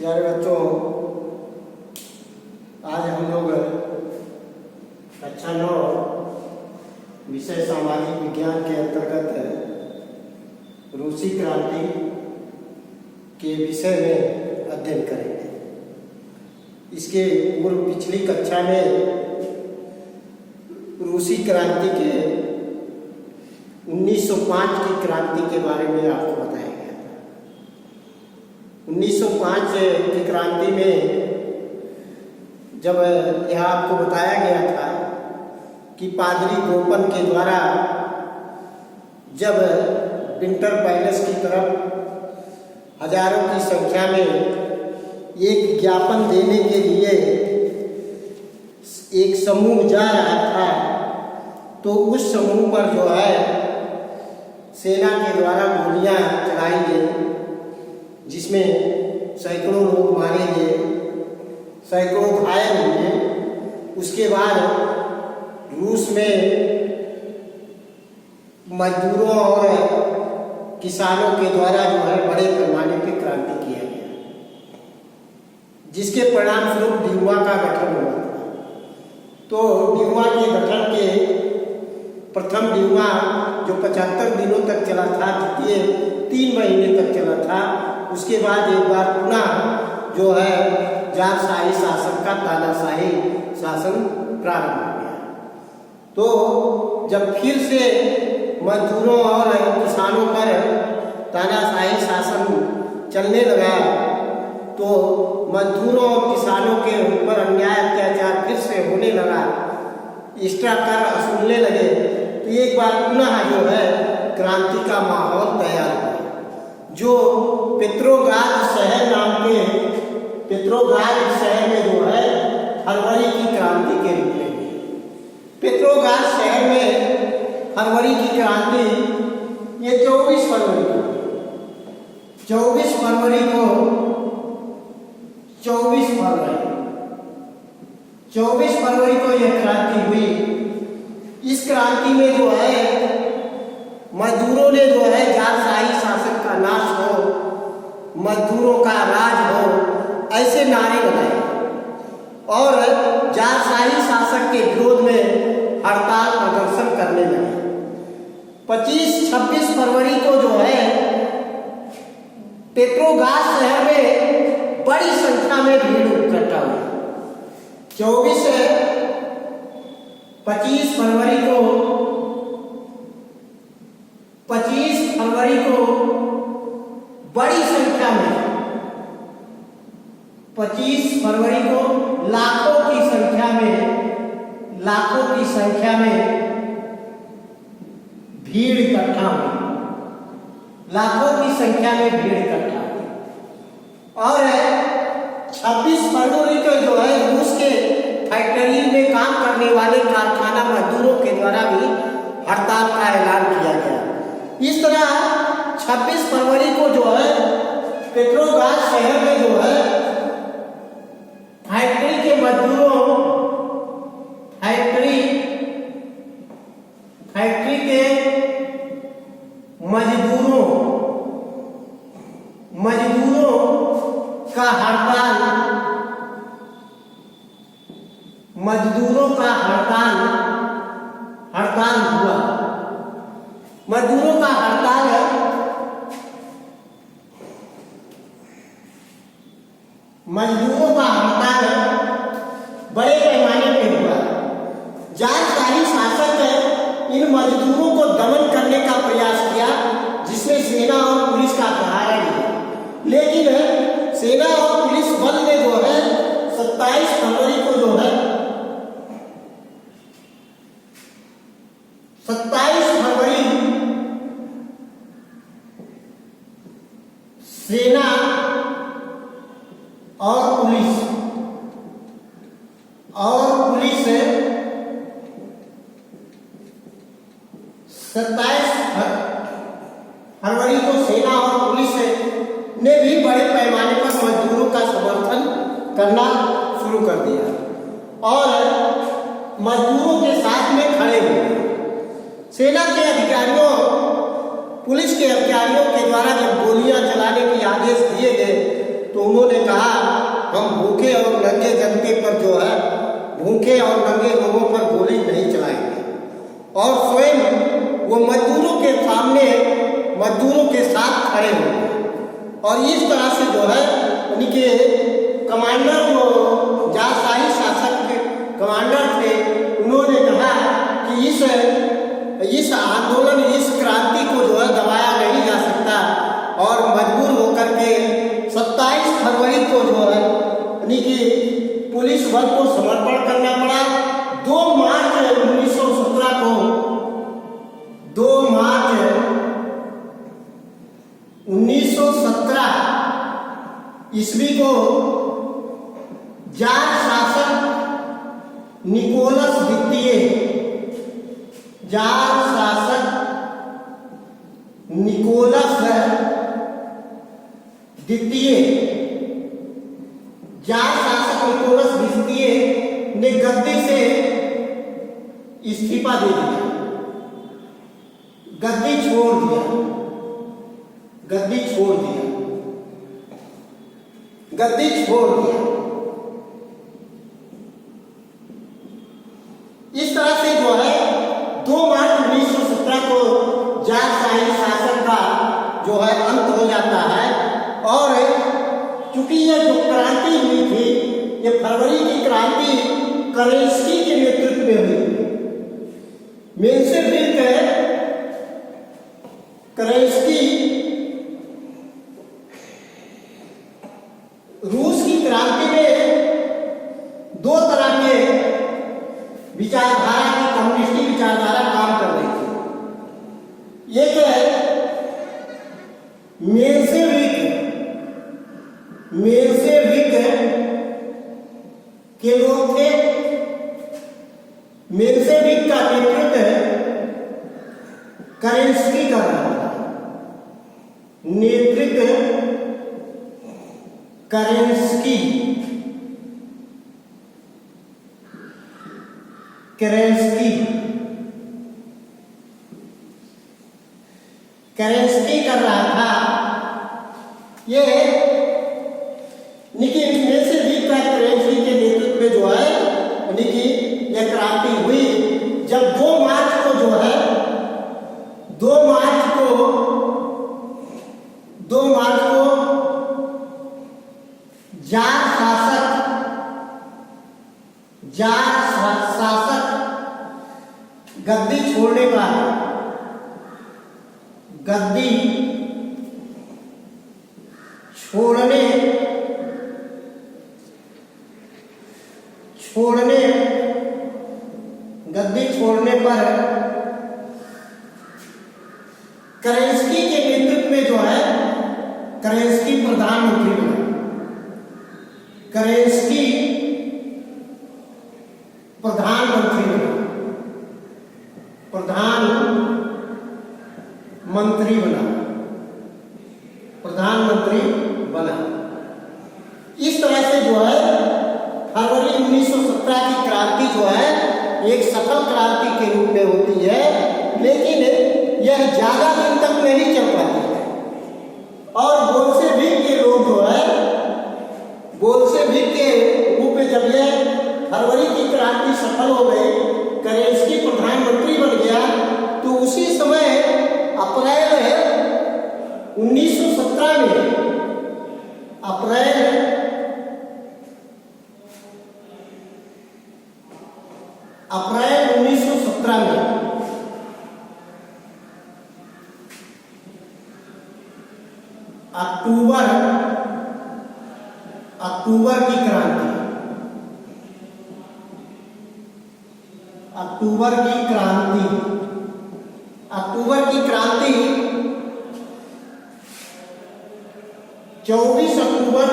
प्यारे बच्चों, आज हम लोग कक्षा 9 विषय सामाजिक विज्ञान के अंतर्गत रूसी क्रांति के विषय में अध्ययन करेंगे। इसके पूर्व पिछली कक्षा में रूसी क्रांति के 1905 की क्रांति के बारे में आपको बताया गया था। 1905 की क्रांति में जब यह आपको बताया गया था कि पादरी गोपन के द्वारा जब विंटर पैलेस की तरफ हजारों की संख्या में एक ज्ञापन देने के लिए एक समूह जा रहा था, तो उस समूह पर जो है सेना के द्वारा गोलियां चलाई गई, जिसमें सैकड़ों लोग मारे गए, सैकड़ों घायल हुए। उसके बाद रूस में मजदूरों और किसानों के द्वारा जो है बड़े पैमाने पर क्रांति किया गया, जिसके परिणाम स्वरूप ड्यूमा का गठन हुआ था। तो ड्यूमा के गठन के प्रथम ड्यूमा जो 75 दिनों तक चला था, द्वितीय 3 महीने तक चला था। उसके बाद एक बार पुनः जो है जारशाही शासन का तानाशाही शासन प्रारंभ हो गया। तो जब फिर से मजदूरों और किसानों पर तानाशाही शासन चलने लगा, तो मजदूरों और किसानों के ऊपर अन्याय अत्याचार फिर से होने लगा, एक्स्ट्रा कर वसूलने लगे। तो एक बार पुनः जो है क्रांति का माहौल तैयार हुआ, जो पेट्रोग्राद शहर नाम के पेट्रोग्राद शहर में जो है फरवरी की क्रांति के रूप में हुई। पेट्रोग्राद शहर में फरवरी की क्रांति ये 24 फरवरी को 24 फरवरी को यह क्रांति हुई। इस क्रांति में जो है मजदूरों ने जो है जारशाही शासन का नाश हो, मजदूरों का राज हो, ऐसे नारे लगाए और जारशाही शासक के विरोध में हड़ताल प्रदर्शन करने लगे। 25-26 फरवरी को जो है पेट्रोग्राद शहर में बड़ी संख्या में भीड़ इकट्ठा हुई। 25 फरवरी को बड़ी संख्या में 25 फरवरी को लाखों की संख्या में भीड़ इकट्ठा हुई। और 26 फरवरी को जो है रूस के फैक्ट्री में काम करने वाले कारखाना मजदूरों के द्वारा भी हड़ताल का ऐलान किया गया। इस तरह 26 फरवरी को जो है पेट्रोग्राद शहर में जो है फैक्ट्री के मजदूरों का हड़ताल हुआ। मजदूरों का हड़ताल बड़े पैमाने पे हुआ। जारशाही शासक इन मजदूरों को दमन करने का प्रयास किया, जिसमें सेना और पुलिस का सहारा लिया। लेकिन सेना और पुलिस बल ने जो है 27 फरवरी को जो है 27 फरवरी सेना और पुलिस 27 फरवरी को सेना और पुलिस ने भी बड़े पैमाने पर मजदूरों का समर्थन करना शुरू कर दिया और मजदूरों के साथ में खड़े हुए। सेना के अधिकारियों, पुलिस के अधिकारियों के द्वारा जब गोलियां चलाने के आदेश दिए गए, तो उन्होंने कहा हम भूखे और नंगे जनते पर जो है भूखे और नंगे लोगों पर गोली नहीं चलाएंगे और स्वयं वो मजदूरों के सामने मजदूरों के साथ खड़े होंगे। और इस तरह से जो है उनके कमांडर जो जारशाही शासक के कमांडर थे, उन्होंने कहा कि इस आंदोलन इस क्रांति को जो है दबाया नहीं जा सकता और मजबूर होकर के 27 फरवरी को जो है उनकी पुलिस बल को समर्पण करना पड़ा। 2 मार्च 1917 को 2 मार्च 1917 ईस्वी को जार शासक निकोलस द्वितीय जार शासक निकोलस द्वितीय जार शासक निकोलस द्वितीय ने गद्दी से इस्तीफा दे दिया, गद्दी छोड़ दिया, गद्दी छोड़ दिया, गद्दी छोड़ दिया। इस तरह से जो है 2 मार्च 1917 को जारशाही शासन का जो है अंत हो जाता है। और चूंकि यह जो क्रांति हुई थी, ये फरवरी की क्रांति करेंस्की के नेतृत्व में हुई। मेंशेविक करेंस्की रूस की क्रांति में 2 तरह के विचारधारा की कम्युनिस्टी विचारधारा काम कर रही थी। एक मेंशेविक के लोग थे। मेंशेविक का नेतृत्व करेंस्की कर रहा था, नेतृत्व करेंस्की कर रहा था। ये निकी मेंशेविक का करेंस्की के नेतृत्व में जो है निकी यह क्रांति हुई। जब 2 मार्च को जो है 2 मार्च को जार शासक गद्दी छोड़ने का गद्दी छोड़ने पर करेंस्की के नेतृत्व में जो है करेंस्की प्रधानमंत्री बना। करेंस्की प्रधानमंत्री बना। इस तरह से जो है फरवरी 1917 की क्रांति जो है एक सफल क्रांति के रूप में होती है, लेकिन यह ज्यादा दिन तक नहीं चल पाती है। और बोल्शेविक के लोग जो है बोल्शेविक के रूप में जब यह फरवरी की क्रांति सफल हो गई, करेंस्की प्रधानमंत्री बन गया, तो उसी समय अप्रैल 1917 में अप्रैल 1917 में अक्टूबर की क्रांति 24 अक्टूबर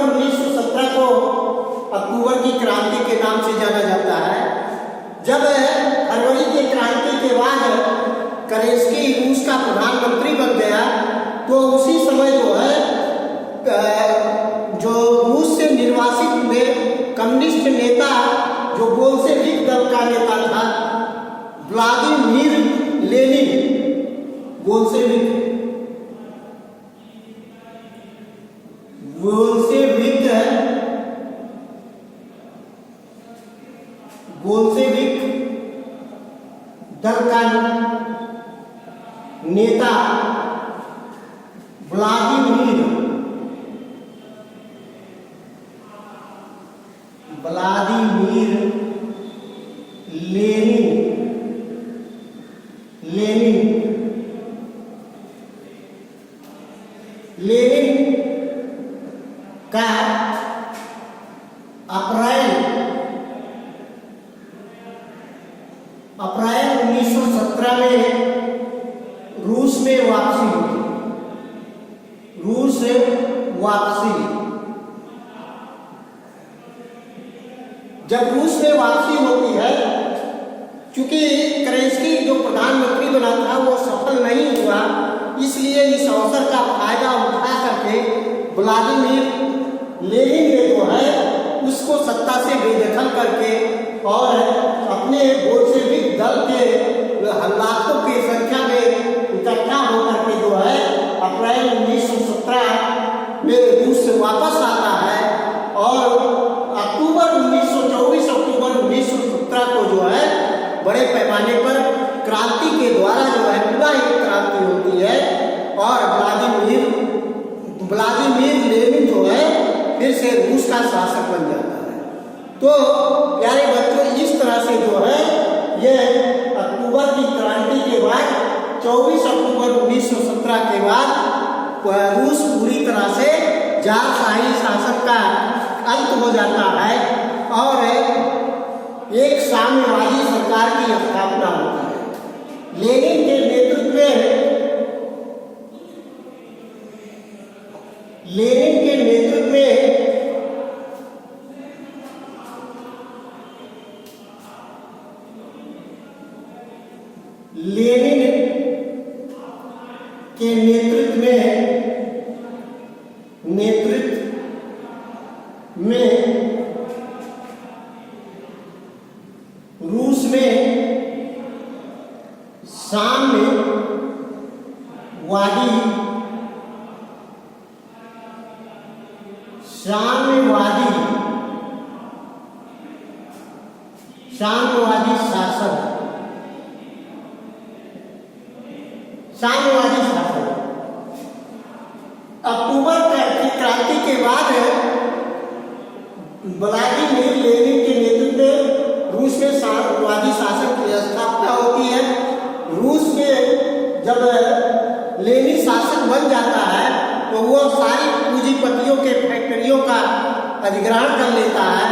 1917 को अक्टूबर की क्रांति के नाम से जाना जाता है। जब फरवरी की क्रांति के बाद करेंस्की रूस का प्रधानमंत्री बन गया, तो उसी समय जो है जो रूस से निर्वासित में कम्युनिस्ट नेता जो बोल्शेविक दल का नेता था व्लादिमीर लेनिन, बोल्शेविक दल का नेता व्लादिमीर लेनिन का अप्रैल 1917 में रूस में वापसी होती। रूस वापसी, जब रूस में वापसी होती है, चूंकि केरेंस्की जो प्रधानमंत्री बना था वो सफल नहीं हुआ, इसलिए इस अवसर का फायदा उठा करके व्लादिमीर लेनिन ने जो है उसको सत्ता से बेदखल करके और अपने बोल्शेविक दल के लाखों की संख्या में इकट्ठा होकर के जो है अप्रैल 1917 में रूस से वापस आता है और अक्टूबर 1917 को जो है बड़े पैमाने पर क्रांति के द्वारा जो है पूरा एक क्रांति होती है और व्लादिमीर लेनिन जो है फिर से रूस का शासक बन जाता है। तो प्यारे बच्चों, इस तरह से जो है ये अक्टूबर की क्रांति के बाद 24 अक्टूबर 1917 के बाद रूस पूरी तरह से जारशाही शासन का अंत हो जाता है और एक साम्यवादी सरकार की स्थापना होती है। लेनिन के नेतृत्व में रूस में साम्यवादी शासन अक्टूबर की क्रांति के बाद व्लादिमीर लेनिन के नेतृत्व में रूस में साम्यवादी शासन की स्थापना होती है। रूस में जब लेनिन शासक बन जाता है तो वो सारी पूंजीपतियों के फैक्ट्रियों का अधिग्रहण कर लेता है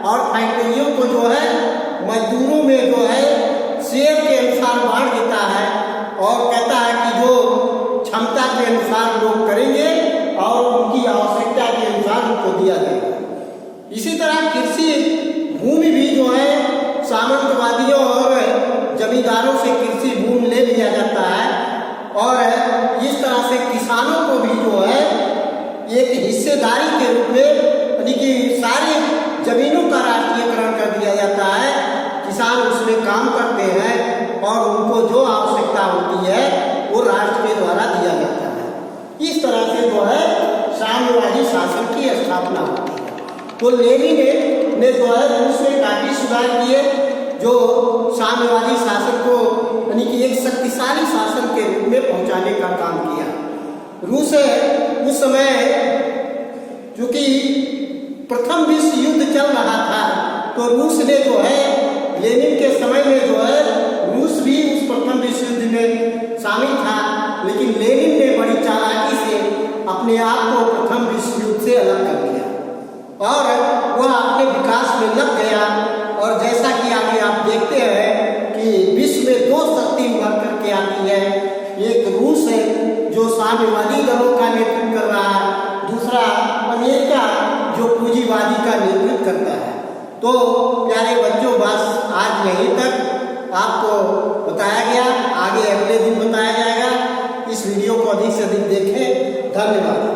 और फैक्ट्रियों को जो है मजदूरों में जो है शेयर के अनुसार बांट देता है और कहता है कि जो क्षमता के अनुसार लोग करेंगे और उनकी आवश्यकता के अनुसार उनको दिया जाएगा। इसी तरह कृषि भूमि भी जो है सामंतवादियों और जमींदारों से कृषि भूमि ले लिया जाता है और इस तरह से किसानों को भी जो है एक हिस्सेदारी के रूप में यानी कि सारी जमीनों का राष्ट्रीयकरण कर दिया जाता है। किसान उसमें काम करते हैं और उनको जो आवश्यकता होती है वो राष्ट्र के द्वारा दिया जाता है। इस तरह से जो है साम्यवादी शासन की स्थापना होती है। तो लेनिन ने जो है रूस में काफी सुधार किए जो साम्यवादी शासन को यानी कि एक शक्तिशाली शासन के रूप में पहुंचाने का काम किया। रूस उस समय क्योंकि प्रथम विश्व युद्ध चल रहा था तो रूस ने जो है लेनिन के समय में जो है रूस भी उस प्रथम विश्व युद्ध में शामिल था, लेकिन लेनिन ने बड़ी चालाकी से अपने आप को प्रथम विश्व युद्ध से अलग कर दिया और वह अपने विकास में लग गया। और जैसा कि आगे आप देखते हैं कि विश्व में दो शक्ति उभर करके आती है, एक रूस है जो साम्यवादी दलों का नेतृत्व कर रहा है, दूसरा अमेरिका जो पूंजीवादी का नेतृत्व करता है। तो प्यारे बच्चों, बस आज यहीं तक आपको बताया गया, आगे अगले दिन बताया जाएगा। इस इस वीडियो को अधिक से अधिक देखें। धन्यवाद।